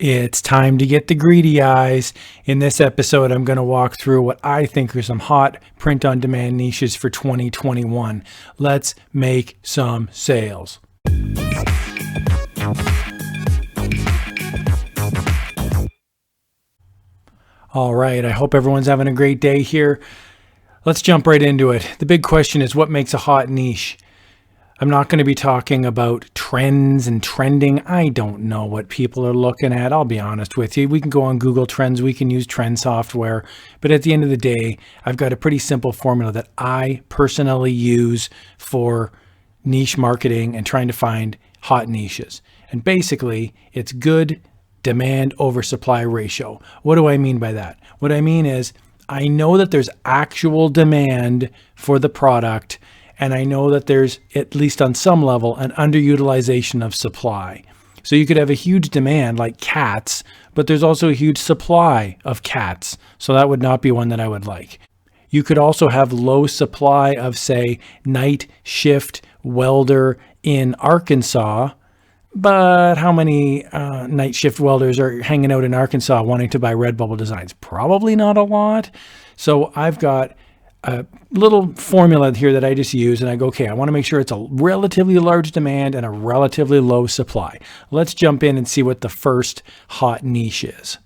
It's time to get the greedy eyes. In this episode, I'm going to walk through what I think are some hot print-on-demand niches for 2021. Let's make some sales. All right, I hope everyone's having a great day here. Let's jump right into it. The big question is, what makes a hot niche? I'm not going to be talking about trends and trending. I don't know what people are looking at. I'll be honest with you. We can go on Google Trends. We can use trend software. But at the end of the day, I've got a pretty simple formula that I personally use for niche marketing and trying to find hot niches. And basically, it's good demand over supply ratio. What do I mean by that? What I mean is I know that there's actual demand for the product, and I know that there's, at least on some level, an underutilization of supply. So you could have a huge demand like cats, but there's also a huge supply of cats. So that would not be one that I would like. You could also have low supply of, say, night shift welder in Arkansas, but how many night shift welders are hanging out in Arkansas wanting to buy Redbubble designs? Probably not a lot. So I've got a little formula here that I just use, and I go, okay, I want to make sure it's a relatively large demand and a relatively low supply. Let's jump in and see what the first hot niche is.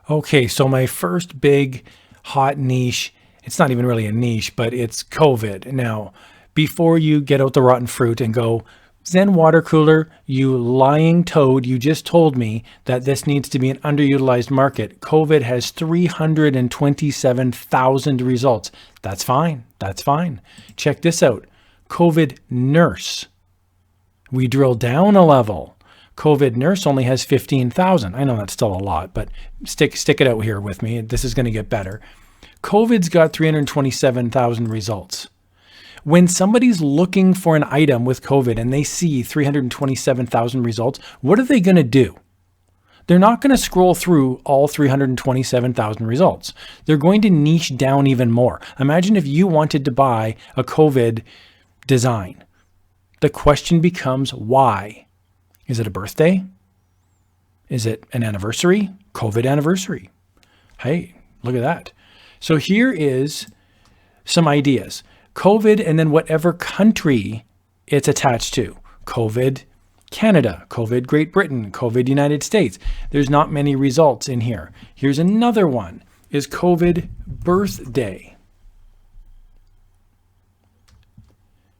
Okay, so my first big hot niche, it's not even really a niche, but it's COVID. Now, before you get out the rotten fruit and go, Zen Watercooler, you lying toad, you just told me that this needs to be an underutilized market. COVID has 327,000 results. That's fine. That's fine. Check this out. COVID nurse. We drill down a level. COVID nurse only has 15,000. I know that's still a lot, but stick it out here with me. This is going to get better. COVID's got 327,000 results. When somebody's looking for an item with COVID and they see 327,000 results, what are they going to do? They're not going to scroll through all 327,000 results. They're going to niche down even more. Imagine if you wanted to buy a COVID design. The question becomes why? Is it a birthday? Is it an anniversary? COVID anniversary. Hey, look at that. So here is some ideas. COVID and then whatever country it's attached to. COVID Canada, COVID Great Britain, COVID United States. There's not many results in here. Here's another one, is COVID birthday.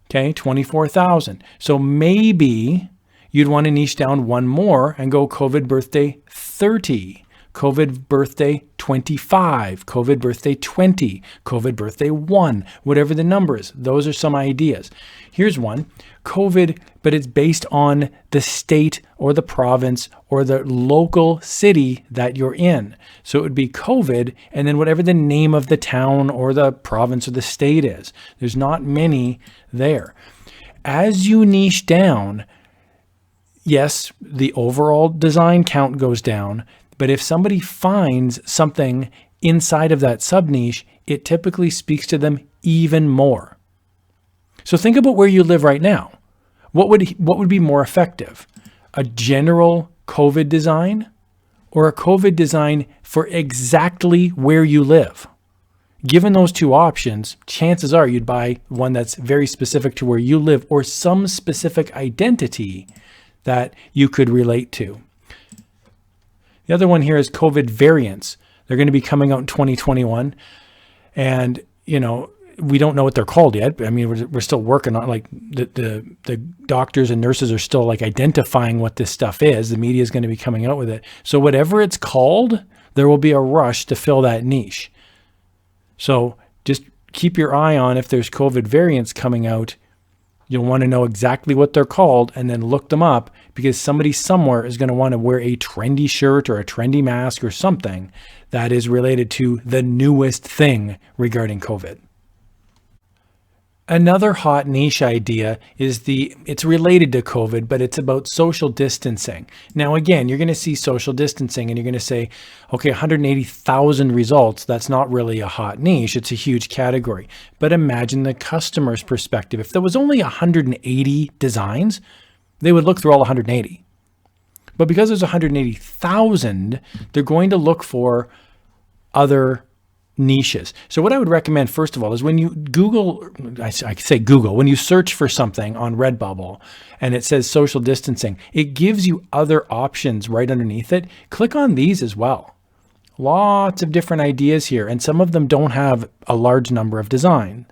Okay, 24,000. So maybe you'd want to niche down one more and go COVID birthday 30. COVID birthday 25, COVID birthday 20, COVID birthday 1, whatever the number is. Those are some ideas. Here's one, COVID, but it's based on the state or the province or the local city that you're in. So it would be COVID and then whatever the name of the town or the province or the state is. There's not many there. As you niche down, yes, the overall design count goes down. But if somebody finds something inside of that sub-niche, it typically speaks to them even more. So think about where you live right now. What would be more effective? A general COVID design or a COVID design for exactly where you live? Given those two options, chances are you'd buy one that's very specific to where you live or some specific identity that you could relate to. The other one here is COVID variants. They're going to be coming out in 2021. And, we don't know what they're called yet. I mean, we're still working on, like, the doctors and nurses are still, like, identifying what this stuff is. The media is going to be coming out with it. So whatever it's called, there will be a rush to fill that niche. So just keep your eye on if there's COVID variants coming out. You'll want to know exactly what they're called and then look them up, because somebody somewhere is going to want to wear a trendy shirt or a trendy mask or something that is related to the newest thing regarding COVID. Another hot niche idea is it's related to COVID, but it's about social distancing. Now, again, you're going to see social distancing and you're going to say, okay, 180,000 results. That's not really a hot niche. It's a huge category. But imagine the customer's perspective. If there was only 180 designs, they would look through all 180. But because there's 180,000, they're going to look for other niches. So what I would recommend, first of all, is when you Google, I say Google, when you search for something on Redbubble and it says social distancing, it gives you other options right underneath it. Click on these as well. Lots of different ideas here, and some of them don't have a large number of designs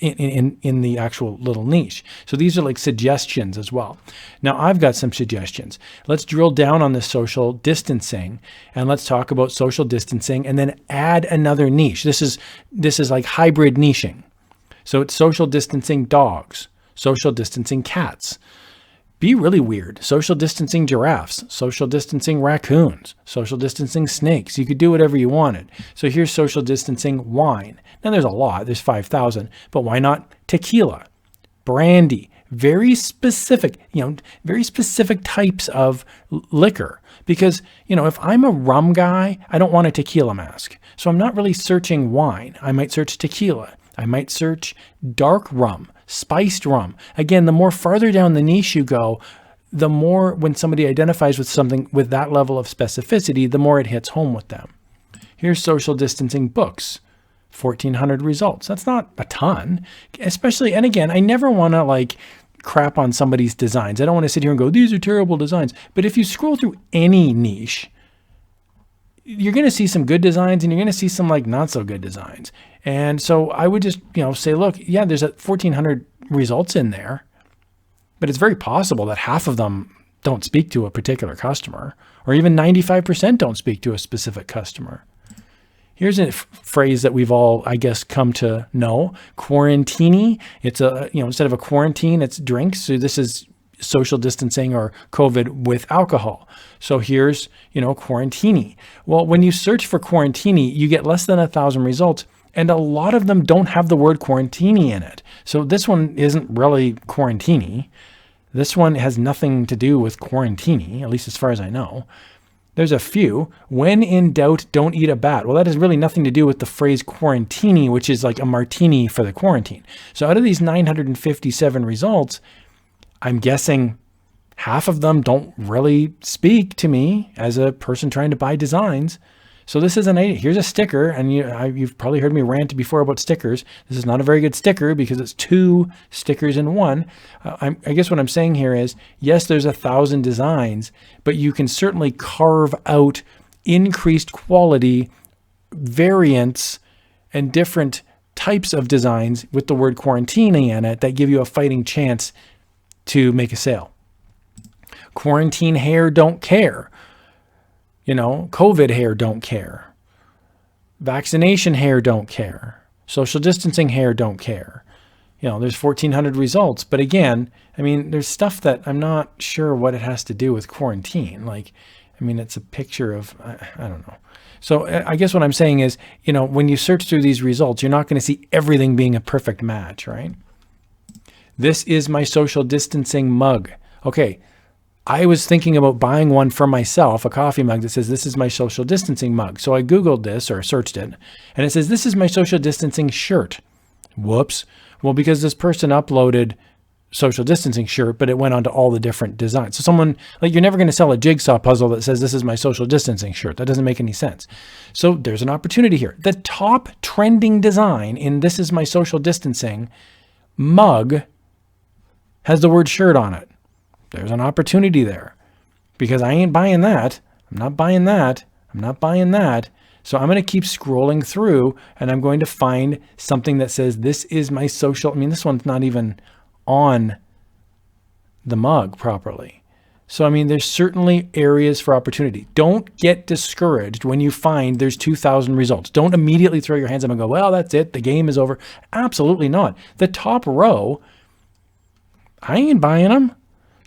in the actual little niche. So these are like suggestions as well. Now I've got some suggestions. Let's drill down on this social distancing, and let's talk about social distancing and then add another niche. This is like hybrid niching. So it's social distancing dogs, social distancing cats. Be really weird. Social distancing giraffes, social distancing raccoons, social distancing snakes. You could do whatever you wanted. So here's social distancing wine. Now there's a lot, there's 5,000, but why not tequila, brandy, very specific types of liquor. Because, if I'm a rum guy, I don't want a tequila mask. So I'm not really searching wine. I might search tequila. I might search dark rum, spiced rum. Again, the more farther down the niche you go, the more when somebody identifies with something with that level of specificity, the more it hits home with them. Here's social distancing books, 1,400 results. That's not a ton, especially, and again, I never want to crap on somebody's designs. I don't want to sit here and go, these are terrible designs. But if you scroll through any niche, you're going to see some good designs and you're going to see some not so good designs. And so I would just, say, look, yeah, there's 1,400 results in there, but it's very possible that half of them don't speak to a particular customer, or even 95% don't speak to a specific customer. Here's a phrase that we've all, I guess, come to know. Quarantini. It's instead of a quarantine, it's drinks. So this is social distancing or COVID with alcohol. So here's, quarantini. Well, when you search for quarantini, you get less than 1,000 results, and a lot of them don't have the word quarantini in it. So this one isn't really quarantini. This one has nothing to do with quarantini, at least as far as I know. There's a few. When in doubt, don't eat a bat. Well, that has really nothing to do with the phrase quarantini, which is like a martini for the quarantine. So out of these 957 results, I'm guessing half of them don't really speak to me as a person trying to buy designs. So this is here's a sticker, and you've probably heard me rant before about stickers. This is not a very good sticker because it's 2 stickers in one. I guess what I'm saying here is, yes, there's 1,000 designs, but you can certainly carve out increased quality, variants, and different types of designs with the word quarantini in it that give you a fighting chance to make a sale. Quarantine hair don't care. COVID hair don't care. Vaccination hair don't care. Social distancing hair don't care. There's 1,400 results. But again, there's stuff that I'm not sure what it has to do with quarantine. It's a picture of, I don't know. So I guess what I'm saying is, when you search through these results, you're not going to see everything being a perfect match, right? This is my social distancing mug. Okay. I was thinking about buying one for myself, a coffee mug that says, this is my social distancing mug. So I Googled this or searched it, and it says, this is my social distancing shirt. Whoops. Well, because this person uploaded social distancing shirt, but it went on to all the different designs. So someone, you're never going to sell a jigsaw puzzle that says, this is my social distancing shirt. That doesn't make any sense. So there's an opportunity here. The top trending design in this is my social distancing mug has the word shirt on it. There's an opportunity there, because I ain't buying that. I'm not buying that. I'm not buying that. So I'm going to keep scrolling through, and I'm going to find something that says, this is my social. This one's not even on the mug properly. So, there's certainly areas for opportunity. Don't get discouraged when you find there's 2,000 results. Don't immediately throw your hands up and go, well, that's it. The game is over. Absolutely not. The top row, I ain't buying them.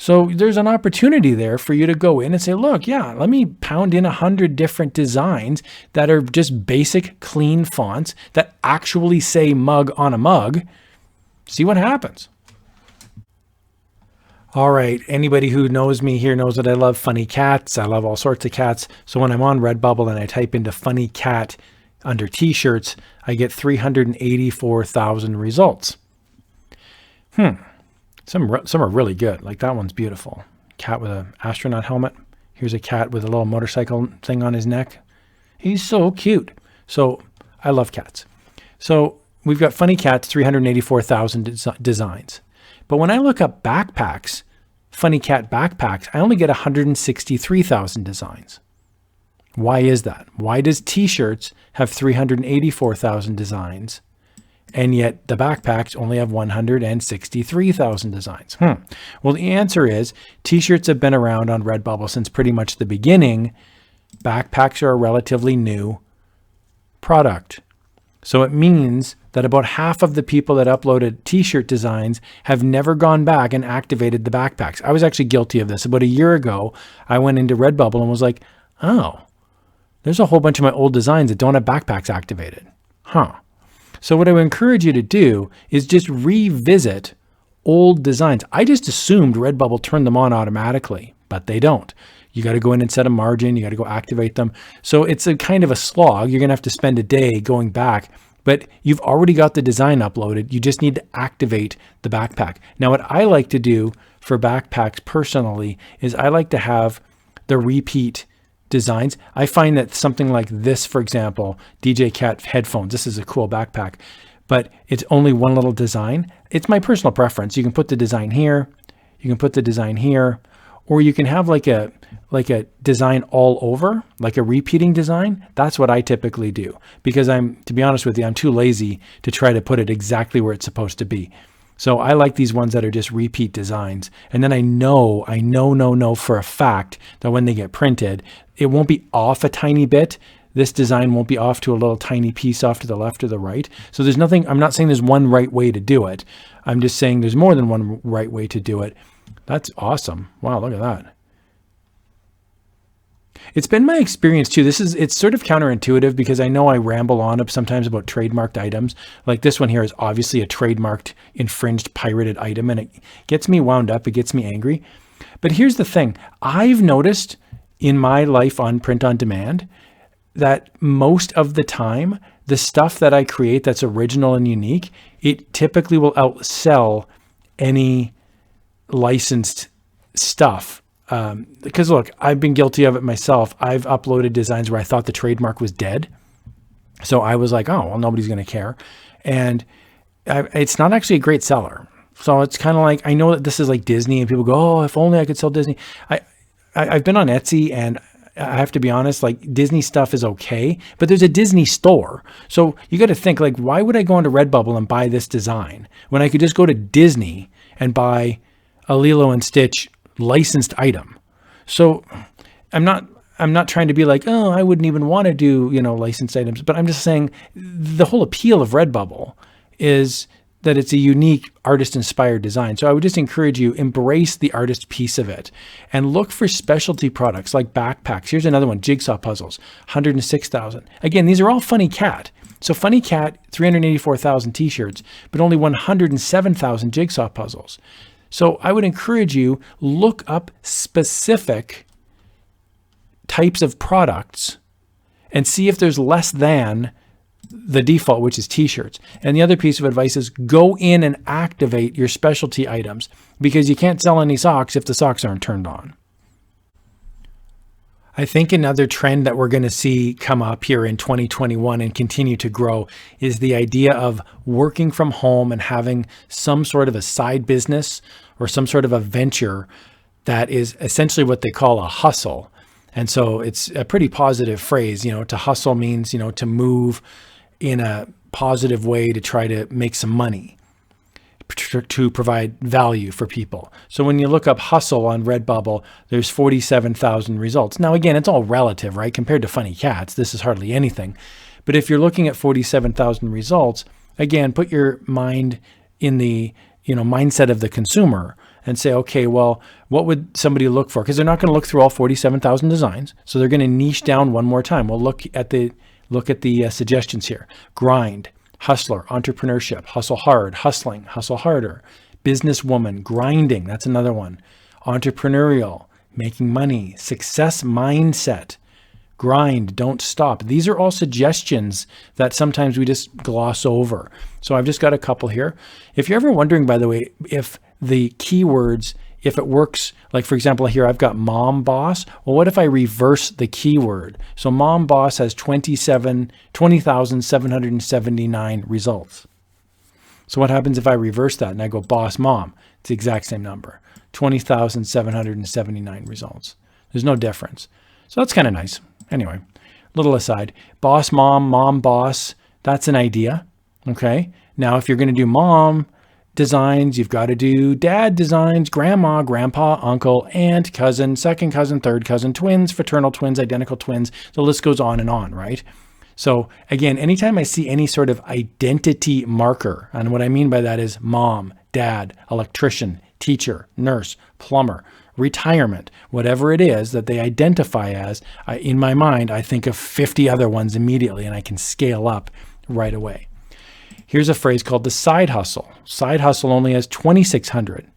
So there's an opportunity there for you to go in and say, look, yeah, let me pound in 100 different designs that are just basic, clean fonts that actually say mug on a mug. See what happens. All right. Anybody who knows me here knows that I love funny cats. I love all sorts of cats. So when I'm on Redbubble and I type into funny cat under t-shirts, I get 384,000 results. Some are really good. Like that one's beautiful. Cat with an astronaut helmet. Here's a cat with a little motorcycle thing on his neck. He's so cute. So I love cats. So we've got funny cats, 384,000 designs. But when I look up backpacks, funny cat backpacks, I only get 163,000 designs. Why is that? Why does t-shirts have 384,000 designs and yet the backpacks only have 163,000 designs? Well, the answer is t-shirts have been around on Redbubble since pretty much the beginning. Backpacks are a relatively new product. So it means that about half of the people that uploaded t-shirt designs have never gone back and activated the backpacks. I was actually guilty of this. About a year ago, I went into Redbubble and was like, oh, there's a whole bunch of my old designs that don't have backpacks activated. So what I would encourage you to do is just revisit old designs. I just assumed Redbubble turned them on automatically, but they don't. You got to go in and set a margin. You got to go activate them. So it's a kind of a slog. You're going to have to spend a day going back, but you've already got the design uploaded. You just need to activate the backpack. Now, what I like to do for backpacks personally is I like to have the repeat designs. I find that something like this, for example, DJ Cat headphones, this is a cool backpack, but it's only one little design. It's my personal preference. You can put the design here, you can put the design here, or you can have like a design all over, like a repeating design. That's what I typically do because to be honest with you, I'm too lazy to try to put it exactly where it's supposed to be. So I like these ones that are just repeat designs. And then I know for a fact that when they get printed, it won't be off a tiny bit. This design won't be off to a little tiny piece off to the left or the right. So there's nothing, I'm not saying there's one right way to do it. I'm just saying there's more than one right way to do it. That's awesome. Wow, look at that. It's been my experience too. It's sort of counterintuitive because I know I ramble on sometimes about trademarked items. Like this one here is obviously a trademarked, infringed, pirated item, and it gets me wound up. It gets me angry. But here's the thing. I've noticed in my life on print on demand that most of the time, the stuff that I create that's original and unique, it typically will outsell any licensed stuff. Because look, I've been guilty of it myself. I've uploaded designs where I thought the trademark was dead. So I was like, oh, well, nobody's going to care. And it's not actually a great seller. So it's kind of like, I know that this is like Disney and people go, oh, if only I could sell Disney. I've been on Etsy and I have to be honest, like Disney stuff is okay, but there's a Disney store. So you got to think like, why would I go into Redbubble and buy this design when I could just go to Disney and buy a Lilo and Stitch licensed item? So I'm not trying to be like, oh, I wouldn't even want to do, licensed items, but I'm just saying the whole appeal of Redbubble is that it's a unique artist inspired design. So I would just encourage you, embrace the artist piece of it and look for specialty products like backpacks. Here's another one, jigsaw puzzles, 106,000. Again, these are all Funny Cat. So Funny Cat, 384,000 t-shirts, but only 107,000 jigsaw puzzles. So I would encourage you, look up specific types of products and see if there's less than the default, which is t-shirts. And the other piece of advice is go in and activate your specialty items because you can't sell any socks if the socks aren't turned on. I think another trend that we're going to see come up here in 2021 and continue to grow is the idea of working from home and having some sort of a side business or some sort of a venture that is essentially what they call a hustle. And so it's a pretty positive phrase, to hustle means, to move in a positive way to try to make some money, to provide value for people. So when you look up hustle on Redbubble, there's 47,000 results. Now, again, it's all relative, right? Compared to Funny Cats, this is hardly anything. But if you're looking at 47,000 results, again, put your mind in the mindset of the consumer and say, okay, well, what would somebody look for? Because they're not going to look through all 47,000 designs. So they're going to niche down one more time. Well, look at the suggestions here. Grind, hustler, entrepreneurship, hustle hard, hustling, hustle harder, businesswoman, grinding. That's another one. Entrepreneurial, making money, success mindset, grind, don't stop. These are all suggestions that sometimes we just gloss over. So I've just got a couple here. If you're ever wondering, by the way, if the keywords if it works, like for example, here I've got mom boss. Well, what if I reverse the keyword? So mom boss has 20,779 results. So what happens if I reverse that and I go boss mom? It's the exact same number, 20,779 results. There's no difference. So that's kind of nice. Anyway, little aside, boss mom, mom boss, that's an idea. Okay. Now, if you're going to do mom designs, you've got to do dad designs, grandma, grandpa, uncle, aunt, cousin, second cousin, third cousin, twins, fraternal twins, identical twins. The list goes on and on, right? So again, anytime I see any sort of identity marker, and what I mean by that is mom, dad, electrician, teacher, nurse, plumber, retirement, whatever it is that they identify as, in my mind, I think of 50 other ones immediately, and I can scale up right away. Here's a phrase called the side hustle. Side hustle only has 2,600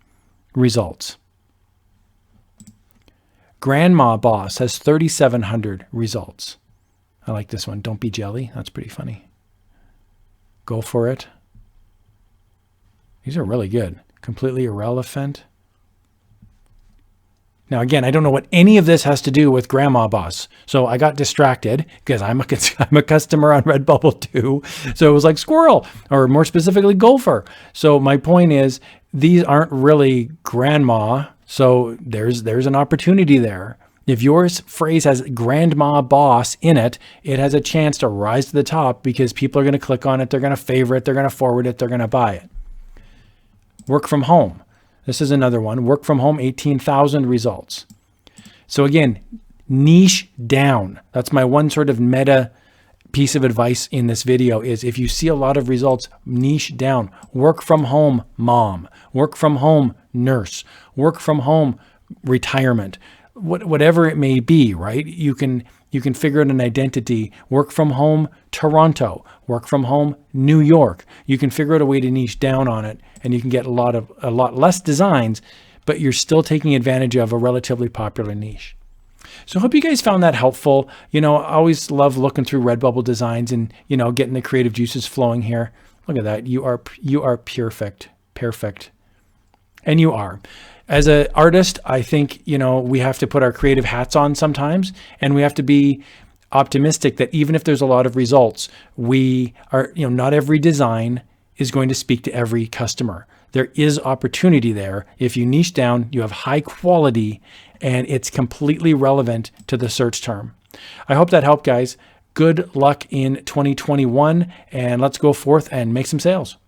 results. Grandma boss has 3,700 results. I like this one. Don't be jelly. That's pretty funny. Go for it. These are really good. Completely irrelevant. Now, again, I don't know what any of this has to do with grandma boss. So I got distracted because I'm a customer on Redbubble too. So it was like squirrel, or more specifically, gopher. So my point is, these aren't really grandma. So there's an opportunity there. If your phrase has grandma boss in it, it has a chance to rise to the top because people are going to click on it. They're going to favorite it. They're going to forward it. They're going to buy it. Work from home. This is another one. Work from home, 18,000 results. So again, niche down. That's my one sort of meta piece of advice in this video is if you see a lot of results, niche down. Work from home, mom. Work from home, nurse. Work from home, retirement. Whatever it may be, right? You can figure out an identity. Work from home, Toronto. Work from home, New York. You can figure out a way to niche down on it, and you can get a lot less designs, but you're still taking advantage of a relatively popular niche. So I hope you guys found that helpful. I always love looking through Redbubble designs and, getting the creative juices flowing here. Look at that. You are perfect. And you are. As an artist, I think, we have to put our creative hats on sometimes, and we have to be optimistic that even if there's a lot of results, we are, not every design is going to speak to every customer. There is opportunity there. If you niche down, you have high quality, and it's completely relevant to the search term. I hope that helped, guys. Good luck in 2021, and let's go forth and make some sales.